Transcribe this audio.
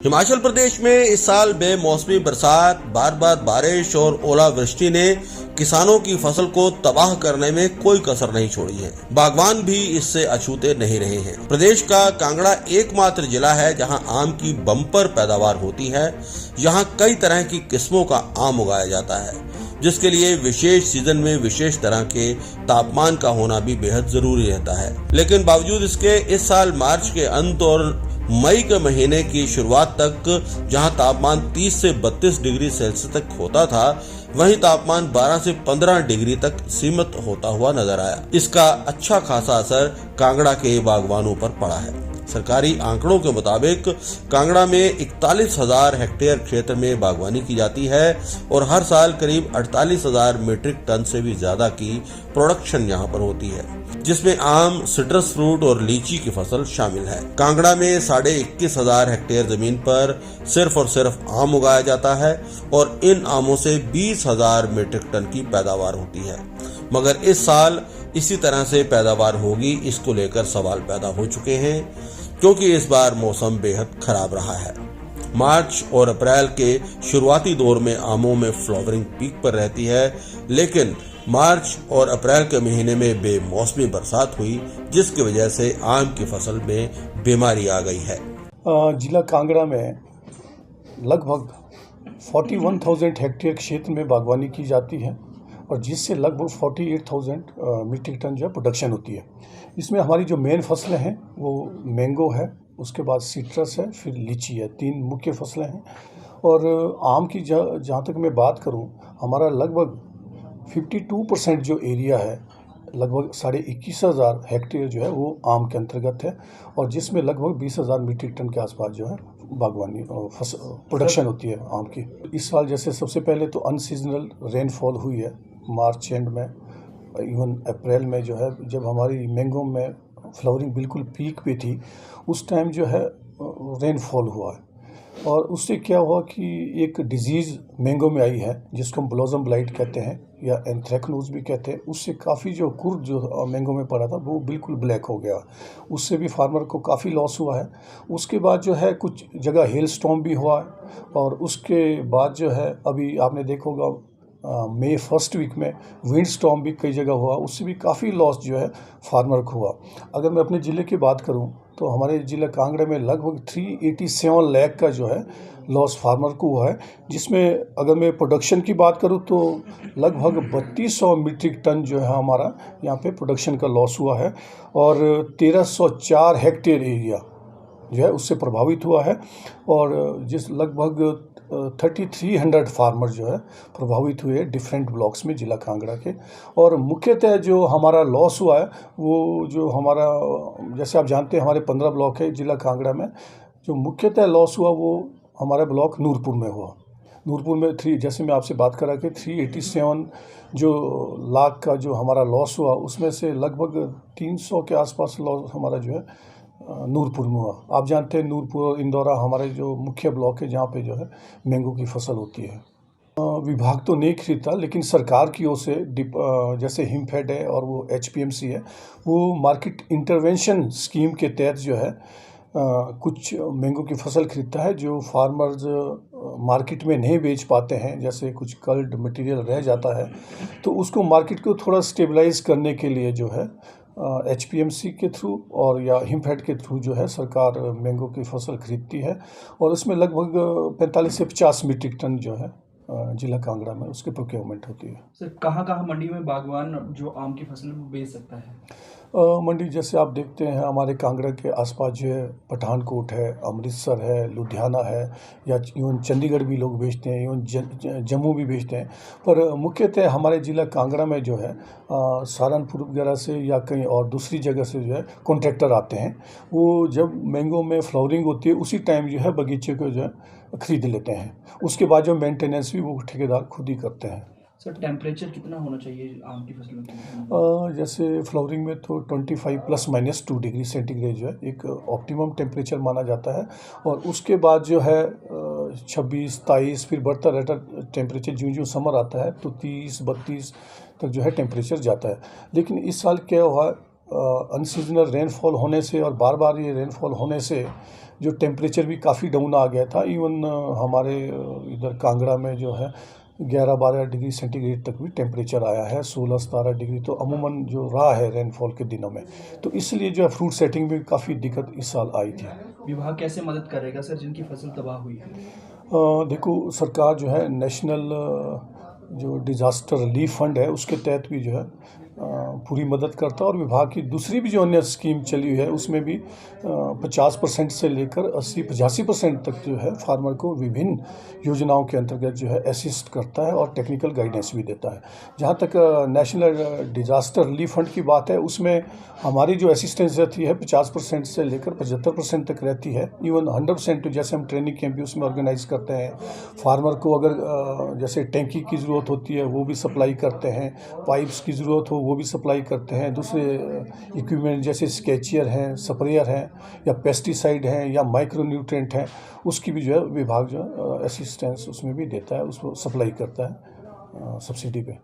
हिमाचल प्रदेश में इस साल बेमौसमी बरसात, बार बार बारिश और ओलावृष्टि ने किसानों की फसल को तबाह करने में कोई कसर नहीं छोड़ी है। बागवान भी इससे अछूते नहीं रहे हैं। प्रदेश का कांगड़ा एकमात्र जिला है जहां आम की बम्पर पैदावार होती है। यहां कई तरह की किस्मों का आम उगाया जाता है, जिसके लिए विशेष सीजन में विशेष तरह के तापमान का होना भी बेहद जरूरी रहता है। लेकिन बावजूद इसके इस साल मार्च के अंत और मई के महीने की शुरुआत तक जहां तापमान 30 से 32 डिग्री सेल्सियस तक होता था, वहीं तापमान 12 से 15 डिग्री तक सीमित होता हुआ नजर आया। इसका अच्छा खासा असर कांगड़ा के बागवानों पर पड़ा है। सरकारी आंकड़ों के मुताबिक कांगड़ा में 41,000 हेक्टेयर क्षेत्र में बागवानी की जाती है और हर साल करीब 48,000 मीट्रिक टन से भी ज्यादा की प्रोडक्शन यहां पर होती है, जिसमें आम, सिट्रस फ्रूट और लीची की फसल शामिल है। कांगड़ा में 21,500 हेक्टेयर जमीन पर सिर्फ और सिर्फ आम उगाया जाता है और इन आमों से 20,000 मीट्रिक टन की पैदावार होती है। मगर इस साल इसी तरह से पैदावार होगी, इसको लेकर सवाल पैदा हो चुके हैं, क्योंकि इस बार मौसम बेहद खराब रहा है। मार्च और अप्रैल के शुरुआती दौर में आमों में फ्लावरिंग पीक पर रहती है, लेकिन मार्च और अप्रैल के महीने में बेमौसमी बरसात हुई, जिसकी वजह से आम की फसल में बीमारी आ गई है। जिला कांगड़ा में लगभग 41,000 हेक्टेयर क्षेत्र में बागवानी की जाती है और जिससे लगभग 48,000 मीट्रिक टन जो है प्रोडक्शन होती है। इसमें हमारी जो मेन फसलें हैं वो मैंगो है, उसके बाद सिट्रस है, फिर लीची है। 3 मुख्य फसलें हैं। और आम की जहाँ तक मैं बात करूँ, हमारा लगभग 52% जो एरिया है, लगभग 21,500 हेक्टेयर जो है वो आम के अंतर्गत है और जिसमें लगभग 20,000 मीट्रिक टन के आसपास जो है बागवानी प्रोडक्शन होती है आम की। इस साल जैसे सबसे पहले तो अनसीजनल रेनफॉल हुई है मार्च एंड में, इवन अप्रैल में जो है, जब हमारी मैंगो में फ्लावरिंग बिल्कुल पीक पे थी, उस टाइम जो है रेनफॉल हुआ है और उससे क्या हुआ कि एक डिजीज़ मैंगो में आई है जिसको हम ब्लॉसम ब्लाइट कहते हैं या एंथ्रेक्नोज भी कहते हैं। उससे काफ़ी जो कुर्द जो मैंगो में पड़ा था वो बिल्कुल ब्लैक हो गया, उससे भी फार्मर को काफ़ी लॉस हुआ है। उसके बाद जो है कुछ जगह हेल स्टॉर्म भी हुआ और उसके बाद जो है अभी आपने देखा होगा मई फर्स्ट वीक में विंड स्टॉर्म भी कई जगह हुआ, उससे भी काफ़ी लॉस जो है फार्मर को हुआ। अगर मैं अपने ज़िले की बात करूं तो हमारे ज़िला कांगड़ा में लगभग 387 लाख का जो है लॉस फार्मर को हुआ है, जिसमें अगर मैं प्रोडक्शन की बात करूं तो लगभग 3200 मीट्रिक टन जो है हमारा यहाँ पे प्रोडक्शन का लॉस हुआ है और 1304 हेक्टेयर एरिया जो है उससे प्रभावित हुआ है और जिस लगभग 3300 फार्मर जो है प्रभावित हुए डिफरेंट ब्लॉक्स में जिला कांगड़ा के। और मुख्यतः जो हमारा लॉस हुआ है वो जो हमारा, जैसे आप जानते हैं हमारे 15 ब्लॉक है जिला कांगड़ा में, जो मुख्यतः लॉस हुआ वो हमारा ब्लॉक नूरपुर में हुआ। नूरपुर में जैसे मैं आपसे बात करा कि 387 जो लाख का जो हमारा लॉस हुआ, उसमें से लगभग 300 के आसपास लॉस हमारा जो है नूरपुर में हुआ। आप जानते हैं नूरपुर और इंदौरा हमारे जो मुख्य ब्लॉक है जहाँ पे जो है मैंगो की फसल होती है। विभाग तो नहीं खरीदता, लेकिन सरकार की ओर से जैसे हिमफेड है और वो HPMC है, वो मार्केट इंटरवेंशन स्कीम के तहत जो है कुछ मैंगो की फसल खरीदता है जो फार्मर्स मार्केट में नहीं बेच पाते हैं, जैसे कुछ कल्ड मटेरियल रह जाता है, तो उसको मार्केट को थोड़ा स्टेबलाइज करने के लिए जो है HPMC के थ्रू और या हिमफेड के थ्रू जो है सरकार मैंगो की फसल खरीदती है और उसमें लगभग 45 से 50 मीट्रिक टन जो है जिला कांगड़ा में उसकी प्रोक्योरमेंट होती है। सर, कहाँ मंडी में बागवान जो आम की फसल बेच सकता है? मंडी जैसे आप देखते हैं हमारे कांगड़ा के आसपास जो है पठानकोट है, अमृतसर है, लुधियाना है, या इवन चंडीगढ़ भी लोग बेचते हैं, इवन जम्मू भी बेचते हैं। पर मुख्यतः हमारे ज़िला कांगड़ा में जो है सहारनपुर वगैरह से या कहीं और दूसरी जगह से जो है कॉन्ट्रैक्टर आते हैं। वो जब मैंगो में फ्लावरिंग होती है उसी टाइम जो है बगीचे को जो है खरीद लेते हैं। उसके बाद जो मेंटेनेंस भी वो ठेकेदार खुद ही करते हैं। सर, टेम्परेचर कितना होना चाहिए आम की फसलों के? जैसे फ्लावरिंग में तो 25 ± 2 डिग्री सेंटीग्रेड जो है एक ऑप्टिमम टेम्परेचर माना जाता है और उसके बाद जो है 26, 23 फिर बढ़ता रहता टेम्परेचर। जो समर आता है तो 30, 32 तक जो है टेम्परेचर जाता है। लेकिन इस साल क्या हुआ, अनसीजनल रेनफॉल होने से और बार बार ये रेनफॉल होने से जो टेम्परेचर भी काफ़ी डाउन आ गया था। इवन हमारे इधर कांगड़ा में जो है 11-12 डिग्री सेंटीग्रेड तक भी टेम्परेचर आया है, 16-17 डिग्री तो अमूमन जो रहा है रेनफॉल के दिनों में। तो इसलिए जो है फ्रूट सेटिंग में काफ़ी दिक्कत इस साल आई थी। विभाग कैसे मदद करेगा सर जिनकी फसल तबाह हुई है? देखो, सरकार जो है नेशनल जो डिज़ास्टर रिलीफ फंड है उसके तहत भी जो है पूरी मदद करता है, और विभाग की दूसरी भी जो अन्य स्कीम चली हुई है उसमें भी 50% से लेकर 80-85% तक जो है फार्मर को विभिन्न योजनाओं के अंतर्गत जो है असिस्ट करता है और टेक्निकल गाइडेंस भी देता है। जहाँ तक नेशनल डिज़ास्टर रिलीफ फंड की बात है, उसमें हमारी जो असिस्टेंस रहती है 50% से लेकर 75% तक रहती है। इवन 100% जैसे हम ट्रेनिंग कैंप भी उसमें ऑर्गेनाइज करते हैं। फार्मर को अगर जैसे टैंकी की ज़रूरत होती है वो भी सप्लाई करते हैं, पाइप्स की ज़रूरत हो वो भी सप्लाई करते हैं, दूसरे इक्विपमेंट जैसे स्केचियर हैं, स्प्रेयर हैं, या पेस्टिसाइड हैं, या माइक्रो न्यूट्रिएंट हैं, उसकी भी जो है विभाग जो है असिस्टेंस उसमें भी देता है, उसको सप्लाई करता है सब्सिडी पे।